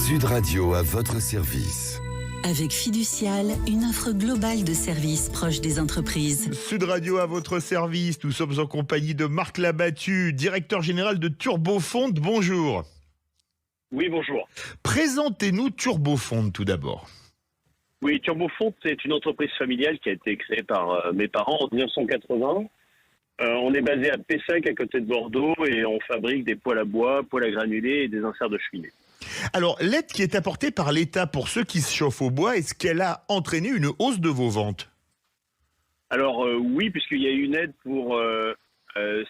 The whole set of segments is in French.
Sud Radio à votre service. Avec Fiducial, une offre globale de services proches des entreprises. Sud Radio à votre service. Nous sommes en compagnie de Marc Labattu, directeur général de Turbofonds. Bonjour. Oui, bonjour. Présentez-nous Turbofonds tout d'abord. Oui, Turbofonds, c'est une entreprise familiale qui a été créée par mes parents en 1980. On est basé à Pessac, à côté de Bordeaux, et on fabrique des poêles à bois, poêles à granulés et des inserts de cheminée. Alors, l'aide qui est apportée par l'État pour ceux qui se chauffent au bois, est-ce qu'elle a entraîné une hausse de vos ventes ? Alors oui, puisqu'il y a eu une aide pour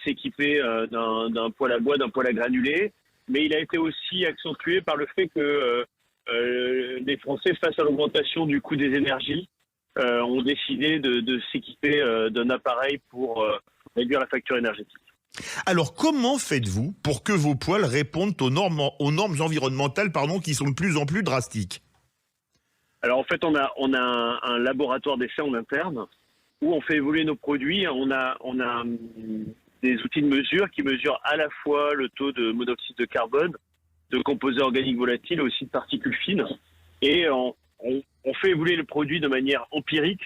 s'équiper d'un poêle à bois, d'un poêle à granulés, mais il a été aussi accentué par le fait que les Français, face à l'augmentation du coût des énergies, ont décidé de s'équiper d'un appareil pour réduire la facture énergétique. Alors, comment faites-vous pour que vos poêles répondent aux normes environnementales qui sont de plus en plus drastiques ? Alors en fait, on a un laboratoire d'essai en interne où on fait évoluer nos produits. On a des outils de mesure qui mesurent à la fois le taux de monoxyde de carbone, de composés organiques volatiles et aussi de particules fines. Et on fait évoluer le produit de manière empirique.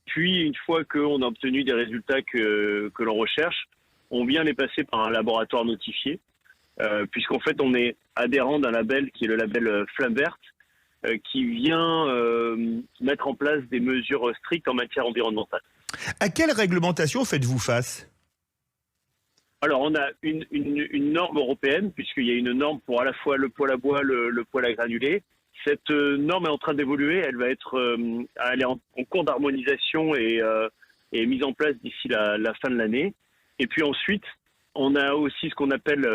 Puis, une fois qu'on a obtenu des résultats que l'on recherche, on vient les passer par un laboratoire notifié, puisqu'en fait, on est adhérent d'un label qui est le label Flamme Verte, qui vient mettre en place des mesures strictes en matière environnementale. À quelle réglementation faites-vous face ? Alors, on a une norme européenne, puisqu'il y a une norme pour à la fois le poêle à bois, le poêle à granulés. Cette norme est en train d'évoluer, elle est en cours d'harmonisation et mise en place d'ici la fin de l'année. Et puis ensuite, on a aussi ce qu'on appelle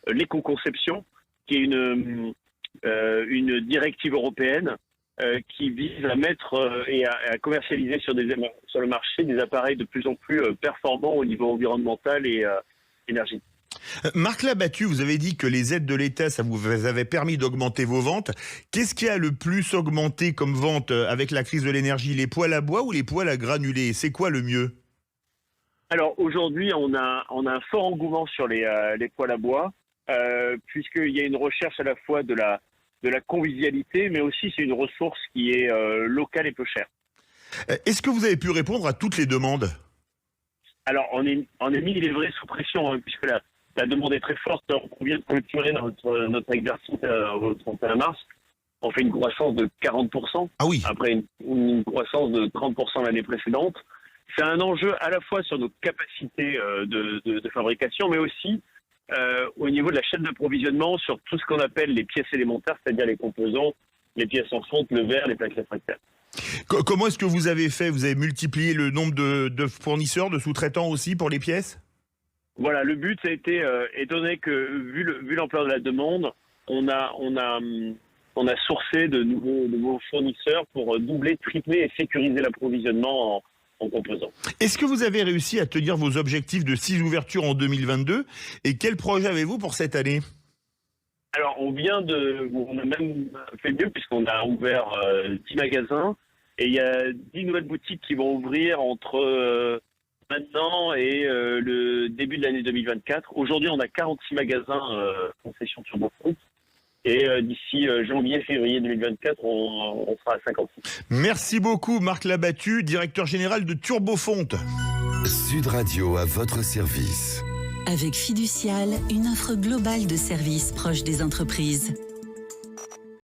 l'éco-conception, qui est une directive européenne qui vise à mettre et à commercialiser sur le marché des appareils de plus en plus performants au niveau environnemental et énergétique. Marc Labattu, vous avez dit que les aides de l'État, ça vous avait permis d'augmenter vos ventes. Qu'est-ce qui a le plus augmenté comme vente avec la crise de l'énergie ? Les poêles à bois ou les poêles à granulés ? C'est quoi le mieux ? Alors aujourd'hui, on a un fort engouement sur les poêles à bois, puisqu'il y a une recherche à la fois de la convivialité, mais aussi c'est une ressource qui est locale et peu chère. Est-ce que vous avez pu répondre à toutes les demandes ? Alors, on est mis, il est vrai, sous pression, puisque la demande est très forte. On vient de clôturer notre exercice au 31 mars. On fait une croissance de 40%. Ah oui. Après une croissance de 30% l'année précédente. C'est un enjeu à la fois sur nos capacités de fabrication, mais aussi au niveau de la chaîne d'approvisionnement sur tout ce qu'on appelle les pièces élémentaires, c'est-à-dire les composants, les pièces en fonte, le verre, les plaques réfractaires. Comment est-ce que vous avez fait ? Vous avez multiplié le nombre de fournisseurs, de sous-traitants aussi pour les pièces ? Voilà, le but a été, étant donné que vu l'ampleur de la demande, on a sourcé de nouveaux fournisseurs pour doubler, tripler et sécuriser l'approvisionnement en composants. Est-ce que vous avez réussi à tenir vos objectifs de 6 ouvertures en 2022 ? Et quel projet avez-vous pour cette année ? Alors, on a même fait mieux puisqu'on a ouvert 10 magasins et il y a 10 nouvelles boutiques qui vont ouvrir entre maintenant et le début de l'année 2024. Aujourd'hui, on a 46 magasins concession Turbofonds et d'ici janvier-février 2024, on sera à 56. Merci beaucoup Marc Labattu, directeur général de Turbofonds. Sud Radio à votre service. Avec Fiducial, une offre globale de services proches des entreprises.